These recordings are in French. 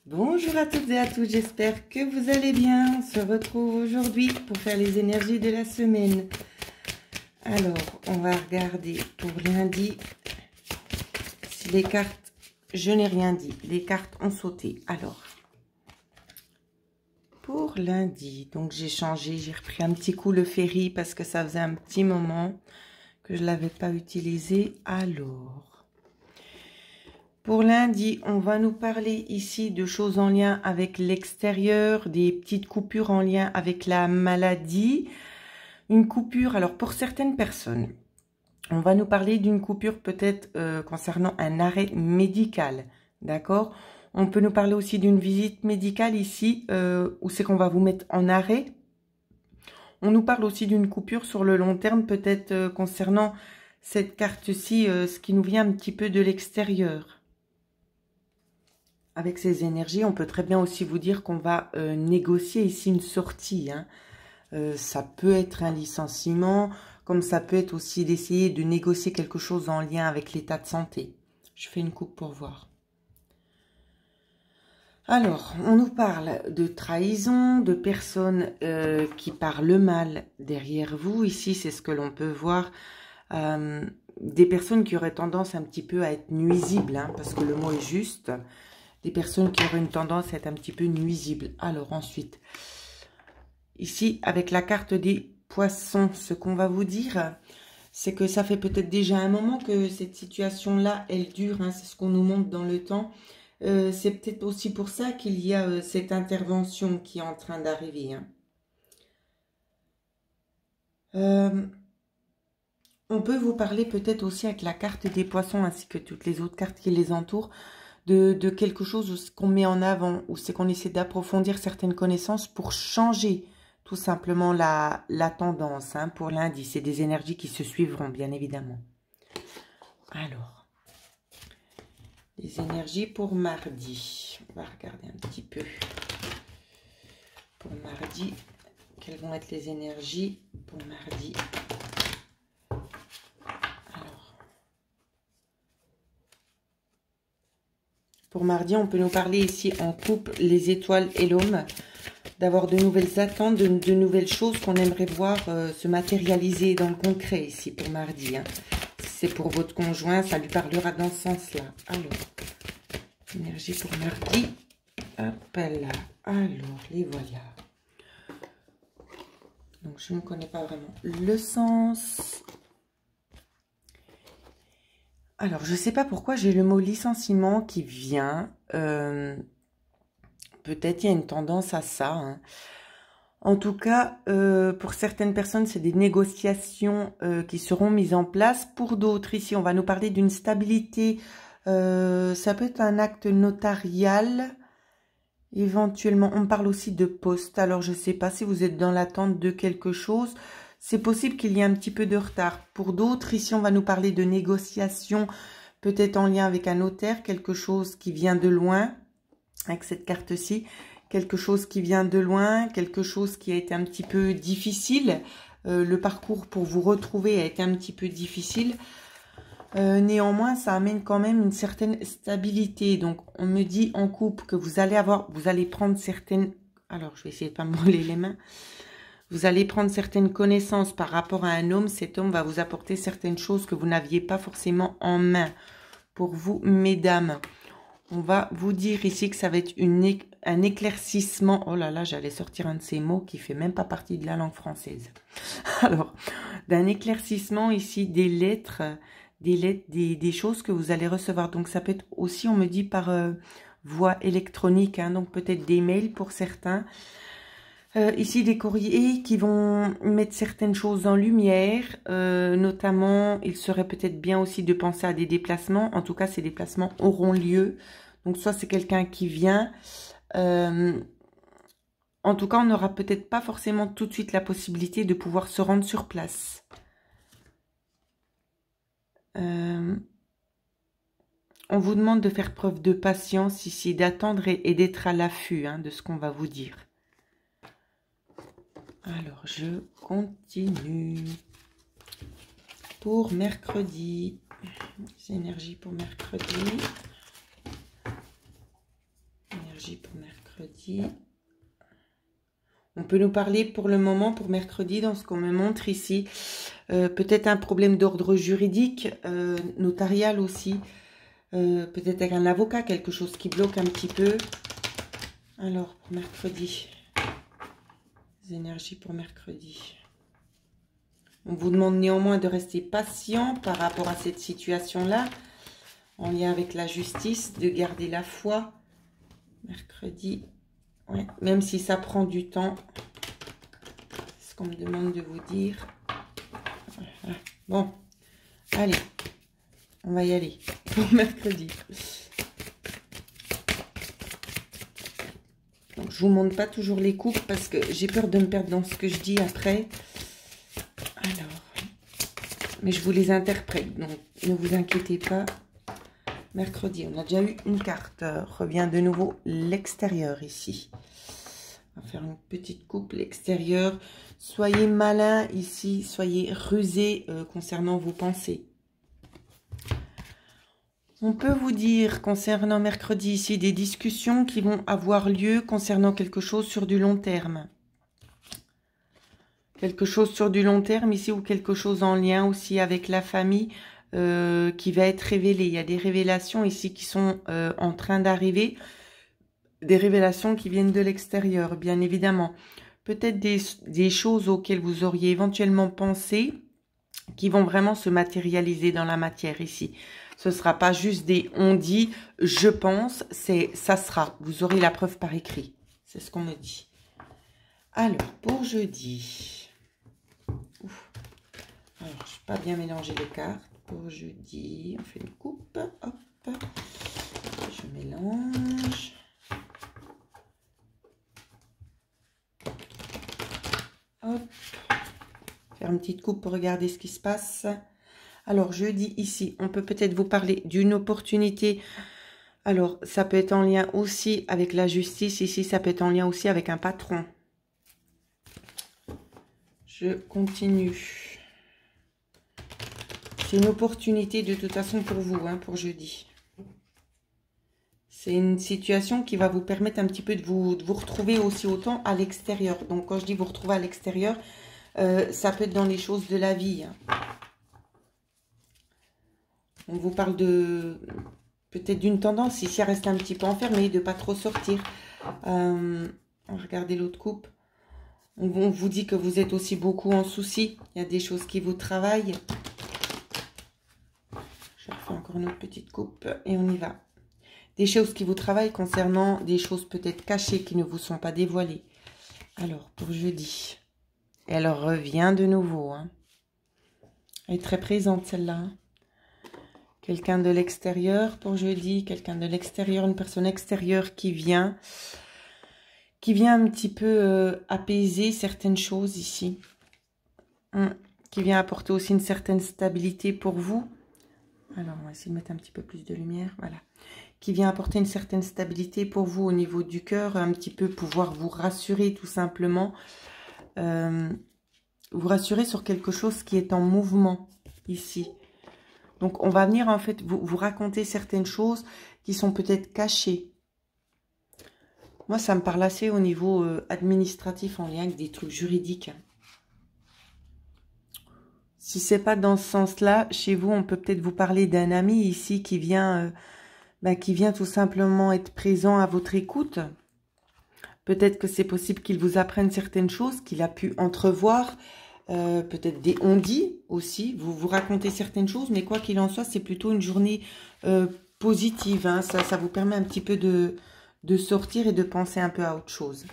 Bonjour à toutes et à tous, j'espère que vous allez bien. On se retrouve aujourd'hui pour faire les énergies de la semaine. Alors, on va regarder pour lundi. Si les cartes, je n'ai rien dit, les cartes ont sauté. Alors, pour lundi, donc j'ai changé, j'ai repris un petit coup le ferry parce que ça faisait un petit moment que je ne l'avais pas utilisé. Alors... pour lundi, on va nous parler ici de choses en lien avec l'extérieur, des petites coupures en lien avec la maladie. Une coupure, alors pour certaines personnes, on va nous parler d'une coupure peut-être concernant un arrêt médical, d'accord? On peut nous parler aussi d'une visite médicale ici, où c'est qu'on va vous mettre en arrêt. On nous parle aussi d'une coupure sur le long terme, peut-être concernant cette carte-ci, ce qui nous vient un petit peu de l'extérieur. Avec ces énergies, on peut très bien aussi vous dire qu'on va négocier ici une sortie. Hein. Ça peut être un licenciement, comme ça peut être aussi d'essayer de négocier quelque chose en lien avec l'état de santé. Je fais une coupe pour voir. Alors, on nous parle de trahison, de personnes qui parlent mal derrière vous. Ici, c'est ce que l'on peut voir. Des personnes qui auraient tendance un petit peu à être nuisibles, hein, parce que le mot est juste. Des personnes qui auraient une tendance à être un petit peu nuisibles. Alors ensuite, ici avec la carte des poissons, ce qu'on va vous dire, c'est que ça fait peut-être déjà un moment que cette situation-là, elle dure, hein, c'est ce qu'on nous montre dans le temps. C'est peut-être aussi pour ça qu'il y a cette intervention qui est en train d'arriver. Hein. On peut vous parler peut-être aussi avec la carte des poissons ainsi que toutes les autres cartes qui les entourent, de quelque chose qu'on met en avant, ou c'est qu'on essaie d'approfondir certaines connaissances pour changer tout simplement la tendance, hein, pour lundi. C'est des énergies qui se suivront, bien évidemment. Alors, les énergies pour mardi. On va regarder un petit peu. Pour mardi, quelles vont être les énergies pour mardi? Pour mardi, on peut nous parler ici en couple, les étoiles et l'homme, d'avoir de nouvelles attentes, de nouvelles choses qu'on aimerait voir se matérialiser dans le concret ici pour mardi. Hein. Si c'est pour votre conjoint, ça lui parlera dans ce sens-là. Alors, énergie pour mardi. Hop là. Alors, les voilà. Donc, je ne connais pas vraiment le sens. Alors, je ne sais pas pourquoi j'ai le mot licenciement qui vient. Peut-être il y a une tendance à ça. Hein. En tout cas, pour certaines personnes, c'est des négociations qui seront mises en place. Pour d'autres, ici, on va nous parler d'une stabilité. Ça peut être un acte notarial. Éventuellement, on parle aussi de poste. Alors, je ne sais pas si vous êtes dans l'attente de quelque chose. C'est possible qu'il y ait un petit peu de retard. Pour d'autres, ici, on va nous parler de négociations, peut-être en lien avec un notaire, quelque chose qui vient de loin, avec cette carte-ci, quelque chose qui vient de loin, quelque chose qui a été un petit peu difficile. Le parcours pour vous retrouver a été un petit peu difficile. Néanmoins, ça amène quand même une certaine stabilité. Donc, on me dit en couple que vous allez prendre certaines... Alors, je vais essayer de pas me brûler les mains. Vous allez prendre certaines connaissances par rapport à un homme. Cet homme va vous apporter certaines choses que vous n'aviez pas forcément en main. Pour vous, mesdames, on va vous dire ici que ça va être un éclaircissement. Oh là là, j'allais sortir un de ces mots qui fait même pas partie de la langue française. Alors, d'un éclaircissement ici des lettres, des choses que vous allez recevoir. Donc, ça peut être aussi, on me dit, par voie électronique. Hein, donc, peut-être des mails pour certains. Ici, des courriers qui vont mettre certaines choses en lumière. Notamment, il serait peut-être bien aussi de penser à des déplacements. En tout cas, ces déplacements auront lieu. Donc, soit c'est quelqu'un qui vient. En tout cas, on n'aura peut-être pas forcément tout de suite la possibilité de pouvoir se rendre sur place. On vous demande de faire preuve de patience ici, d'attendre et d'être à l'affût, hein, de ce qu'on va vous dire. Alors, je continue. Pour mercredi, les énergies pour mercredi. énergies pour mercredi. On peut nous parler pour le moment, pour mercredi, dans ce qu'on me montre ici. Peut-être un problème d'ordre juridique, notarial aussi. Peut-être avec un avocat, quelque chose qui bloque un petit peu. Alors, pour mercredi. Les énergies pour mercredi. On vous demande néanmoins de rester patient par rapport à cette situation-là. En lien avec la justice, de garder la foi. Mercredi. Ouais, même si ça prend du temps, c'est ce qu'on me demande de vous dire. Voilà. Bon, allez, on va y aller pour mercredi. Donc, je vous montre pas toujours les coupes parce que j'ai peur de me perdre dans ce que je dis après. Alors, mais je vous les interprète, donc ne vous inquiétez pas. Mercredi, on a déjà eu une carte. Revient de nouveau l'extérieur ici. On va faire une petite coupe, l'extérieur. Soyez malin ici, soyez rusé concernant vos pensées. On peut vous dire concernant mercredi ici des discussions qui vont avoir lieu concernant quelque chose sur du long terme. Quelque chose sur du long terme ici ou quelque chose en lien aussi avec la famille. Qui va être révélé. Il y a des révélations ici qui sont en train d'arriver. Des révélations qui viennent de l'extérieur, bien évidemment. Peut-être des choses auxquelles vous auriez éventuellement pensé qui vont vraiment se matérialiser dans la matière ici. Ce ne sera pas juste des on dit, je pense, ça sera. Vous aurez la preuve par écrit. C'est ce qu'on me dit. Alors, pour jeudi. Ouf. Alors, je n'ai pas bien mélangé les cartes. Pour jeudi, on fait une coupe, hop, je mélange. Hop, faire une petite coupe pour regarder ce qui se passe. Alors, jeudi, ici, on peut peut-être vous parler d'une opportunité. Alors, ça peut être en lien aussi avec la justice. Ici, ça peut être en lien aussi avec un patron. Je continue. C'est une opportunité de toute façon pour vous, hein, pour jeudi. C'est une situation qui va vous permettre un petit peu de vous retrouver aussi autant à l'extérieur. Donc, quand je dis vous retrouver à l'extérieur, ça peut être dans les choses de la vie. Hein. On vous parle de peut-être d'une tendance, ici à rester un petit peu enfermé, de ne pas trop sortir. On va regarder l'autre coupe. On vous dit que vous êtes aussi beaucoup en souci. Il y a des choses qui vous travaillent. Je refais encore une autre petite coupe et on y va. Des choses qui vous travaillent concernant des choses peut-être cachées qui ne vous sont pas dévoilées. Alors, pour jeudi. Elle revient de nouveau. Hein. Elle est très présente celle-là. Hein. Quelqu'un de l'extérieur pour jeudi. Quelqu'un de l'extérieur, une personne extérieure qui vient un petit peu apaiser certaines choses ici. Qui vient apporter aussi une certaine stabilité pour vous. Alors, on va essayer de mettre un petit peu plus de lumière. Voilà. Qui vient apporter une certaine stabilité pour vous au niveau du cœur. Un petit peu pouvoir vous rassurer tout simplement. Vous rassurer sur quelque chose qui est en mouvement ici. Donc, on va venir en fait vous raconter certaines choses qui sont peut-être cachées. Moi, ça me parle assez au niveau administratif en lien avec des trucs juridiques. Si c'est pas dans ce sens-là, chez vous, on peut peut-être vous parler d'un ami ici qui vient tout simplement être présent à votre écoute. Peut-être que c'est possible qu'il vous apprenne certaines choses, qu'il a pu entrevoir. Peut-être des on-dit aussi. Vous racontez certaines choses, mais quoi qu'il en soit, c'est plutôt une journée positive. Hein. Ça vous permet un petit peu de sortir et de penser un peu à autre chose.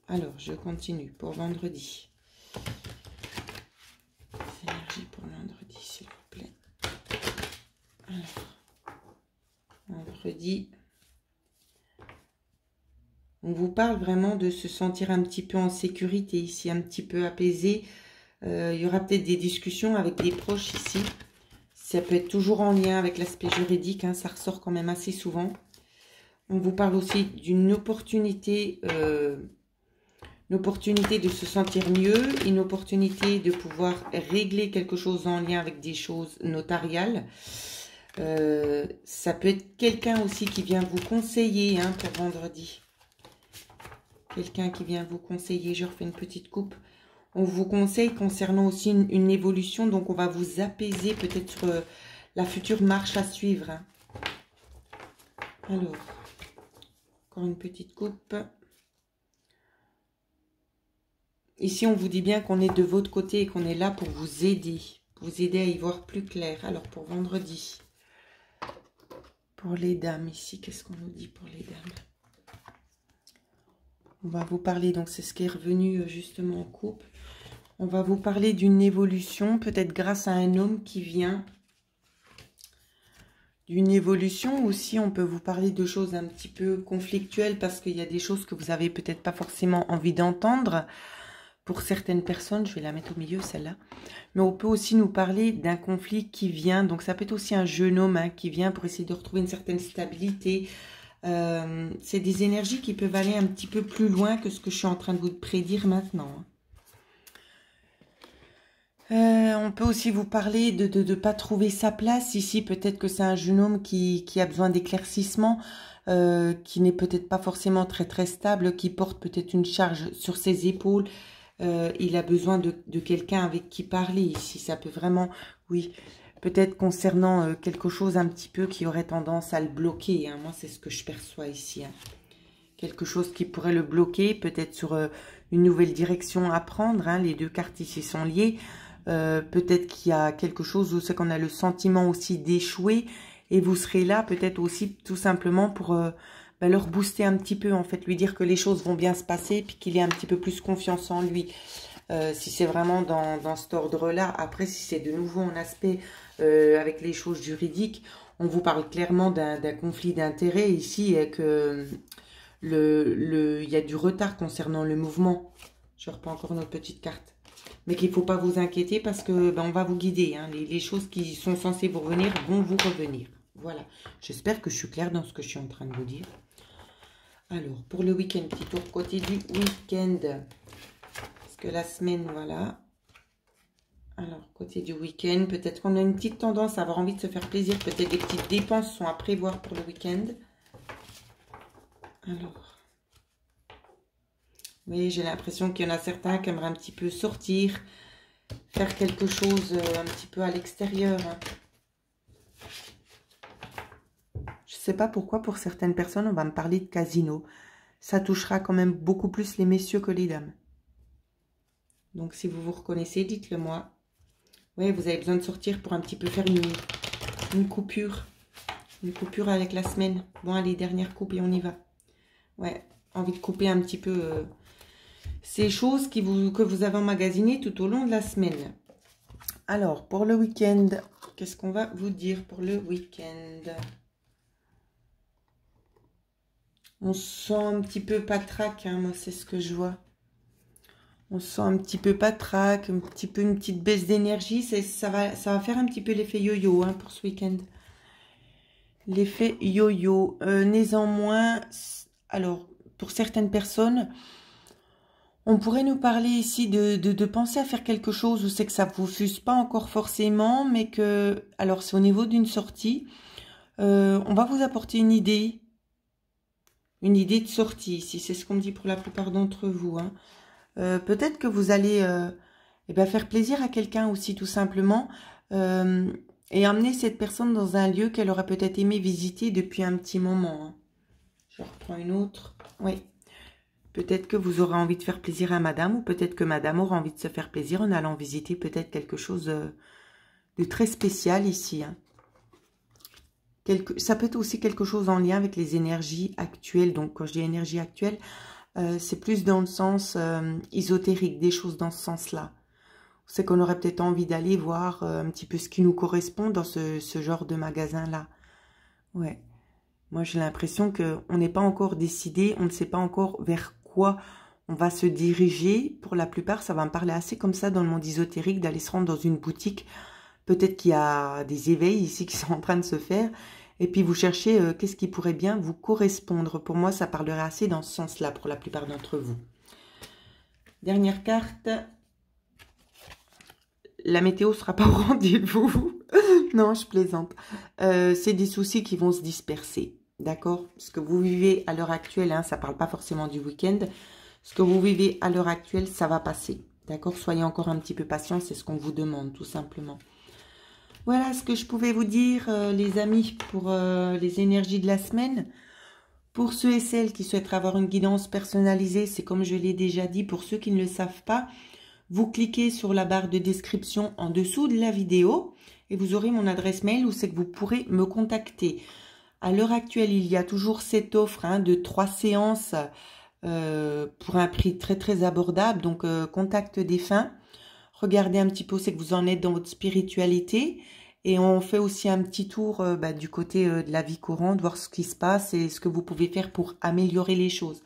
Alors, je continue pour vendredi. Énergie pour vendredi, s'il vous plaît. Alors, vendredi. On vous parle vraiment de se sentir un petit peu en sécurité ici, un petit peu apaisé. Il y aura peut-être des discussions avec des proches ici. Ça peut être toujours en lien avec l'aspect juridique, hein, ça ressort quand même assez souvent. On vous parle aussi d'une opportunité, de se sentir mieux, une opportunité de pouvoir régler quelque chose en lien avec des choses notariales. Ça peut être quelqu'un aussi qui vient vous conseiller hein, pour vendredi. Quelqu'un qui vient vous conseiller. Je refais une petite coupe. On vous conseille concernant aussi une évolution. Donc, on va vous apaiser peut-être sur la future marche à suivre. Hein. Alors, encore une petite coupe. Ici, on vous dit bien qu'on est de votre côté et qu'on est là pour vous aider. Pour vous aider à y voir plus clair. Alors, pour vendredi. Pour les dames, ici, qu'est-ce qu'on nous dit pour les dames? On va vous parler, donc c'est ce qui est revenu justement en couple. On va vous parler d'une évolution, peut-être grâce à un homme qui vient. D'une évolution aussi, on peut vous parler de choses un petit peu conflictuelles parce qu'il y a des choses que vous n'avez peut-être pas forcément envie d'entendre. Pour certaines personnes, je vais la mettre au milieu celle-là. Mais on peut aussi nous parler d'un conflit qui vient. Donc ça peut être aussi un jeune homme hein, qui vient pour essayer de retrouver une certaine stabilité. C'est des énergies qui peuvent aller un petit peu plus loin que ce que je suis en train de vous prédire maintenant. On peut aussi vous parler de ne pas trouver sa place. Ici, peut-être que c'est un jeune homme qui a besoin d'éclaircissement, qui n'est peut-être pas forcément très stable, qui porte peut-être une charge sur ses épaules. Il a besoin de quelqu'un avec qui parler ici. Ça peut vraiment, oui, peut-être concernant quelque chose un petit peu qui aurait tendance à le bloquer. Hein. Moi, c'est ce que je perçois ici. Hein. Quelque chose qui pourrait le bloquer, peut-être sur une nouvelle direction à prendre. Hein. Les deux cartes ici sont liées. Peut-être qu'il y a quelque chose où c'est qu'on a le sentiment aussi d'échouer. Et vous serez là peut-être aussi tout simplement pour leur booster un petit peu. En fait, lui dire que les choses vont bien se passer. Puis qu'il ait un petit peu plus confiance en lui. Si c'est vraiment dans cet ordre-là. Après, si c'est de nouveau en aspect avec les choses juridiques, on vous parle clairement d'un conflit d'intérêts ici et que il y a du retard concernant le mouvement. Je reprends encore notre petite carte. Mais qu'il ne faut pas vous inquiéter parce que on va vous guider. Hein. Les choses qui sont censées vous revenir vont vous revenir. Voilà. J'espère que je suis claire dans ce que je suis en train de vous dire. Alors, pour le week-end, petit tour côté du week-end. Parce que la semaine, voilà. Alors, côté du week-end, peut-être qu'on a une petite tendance à avoir envie de se faire plaisir. Peut-être des petites dépenses sont à prévoir pour le week-end. Alors, oui, j'ai l'impression qu'il y en a certains qui aimeraient un petit peu sortir, faire quelque chose un petit peu à l'extérieur. Hein. Je ne sais pas pourquoi, pour certaines personnes, on va me parler de casino. Ça touchera quand même beaucoup plus les messieurs que les dames. Donc, si vous vous reconnaissez, dites-le moi. Oui, vous avez besoin de sortir pour un petit peu faire une coupure. Une coupure avec la semaine. Bon, allez, dernière coupe et on y va. Ouais, envie de couper un petit peu ces choses que vous avez emmagasinées tout au long de la semaine. Alors, pour le week-end, qu'est-ce qu'on va vous dire pour le week-end? On se sent un petit peu patraque, hein, moi c'est ce que je vois. On se sent un petit peu patraque, un petit peu une petite baisse d'énergie. Ça va faire un petit peu l'effet yo-yo hein, pour ce week-end. L'effet yo-yo. Néanmoins, alors, pour certaines personnes, on pourrait nous parler ici de penser à faire quelque chose où c'est que ça ne vous fuse pas encore forcément, mais que, alors c'est au niveau d'une sortie, on va vous apporter une idée de sortie ici. C'est ce qu'on me dit pour la plupart d'entre vous. Hein. Peut-être que vous allez faire plaisir à quelqu'un aussi tout simplement et emmener cette personne dans un lieu qu'elle aurait peut-être aimé visiter depuis un petit moment. Hein. Je reprends une autre. Oui. Peut-être que vous aurez envie de faire plaisir à madame ou peut-être que madame aura envie de se faire plaisir en allant visiter peut-être quelque chose de très spécial ici. Hein. Ça peut être aussi quelque chose en lien avec les énergies actuelles. Donc, quand je dis énergie actuelle, c'est plus dans le sens ésotérique, des choses dans ce sens-là. C'est qu'on aurait peut-être envie d'aller voir un petit peu ce qui nous correspond dans ce genre de magasin-là. Ouais. Moi, j'ai l'impression qu'on n'est pas encore décidé, on ne sait pas encore vers quoi on va se diriger. Pour la plupart, ça va me parler assez comme ça dans le monde ésotérique, d'aller se rendre dans une boutique. Peut-être qu'il y a des éveils ici qui sont en train de se faire. Et puis, vous cherchez qu'est-ce qui pourrait bien vous correspondre. Pour moi, ça parlerait assez dans ce sens-là pour la plupart d'entre vous. Dernière carte. La météo ne sera pas au rendez-vous. Non, je plaisante. C'est des soucis qui vont se disperser, d'accord? Ce que vous vivez à l'heure actuelle, hein, ça parle pas forcément du week-end. Ce que vous vivez à l'heure actuelle, ça va passer, d'accord? Soyez encore un petit peu patient, c'est ce qu'on vous demande, tout simplement. Voilà ce que je pouvais vous dire, les amis, pour les énergies de la semaine. Pour ceux et celles qui souhaiteraient avoir une guidance personnalisée, c'est comme je l'ai déjà dit, pour ceux qui ne le savent pas, vous cliquez sur la barre de description en dessous de la vidéo et vous aurez mon adresse mail où c'est que vous pourrez me contacter. À l'heure actuelle, il y a toujours cette offre hein, de 3 séances pour un prix très très abordable. Donc, contact défunt. Regardez un petit peu où c'est que vous en êtes dans votre spiritualité. Et on fait aussi un petit tour du côté de la vie courante, voir ce qui se passe et ce que vous pouvez faire pour améliorer les choses.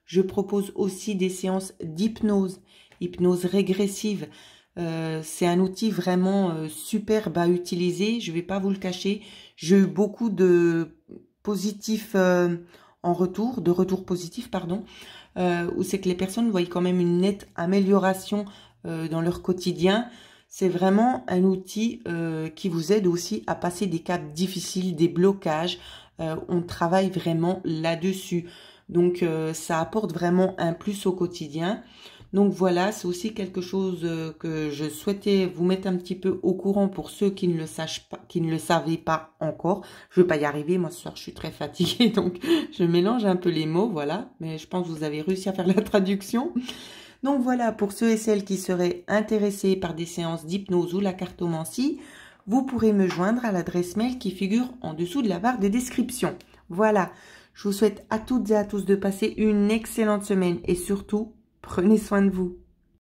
Je propose aussi des séances d'hypnose, hypnose régressive. C'est un outil vraiment superbe à utiliser, je ne vais pas vous le cacher. J'ai eu beaucoup de positifs en retour, de retours positifs, pardon, où c'est que les personnes voient quand même une nette amélioration dans leur quotidien. C'est vraiment un outil qui vous aide aussi à passer des caps difficiles, des blocages. On travaille vraiment là-dessus. Donc, ça apporte vraiment un plus au quotidien. Donc, voilà, c'est aussi quelque chose que je souhaitais vous mettre un petit peu au courant pour ceux qui ne le sachent pas, qui ne le savaient pas encore. Je ne vais pas y arriver. Moi, ce soir, je suis très fatiguée, donc je mélange un peu les mots, voilà. Mais je pense que vous avez réussi à faire la traduction. Donc voilà, pour ceux et celles qui seraient intéressés par des séances d'hypnose ou la cartomancie, vous pourrez me joindre à l'adresse mail qui figure en dessous de la barre de description. Voilà, je vous souhaite à toutes et à tous de passer une excellente semaine et surtout, prenez soin de vous.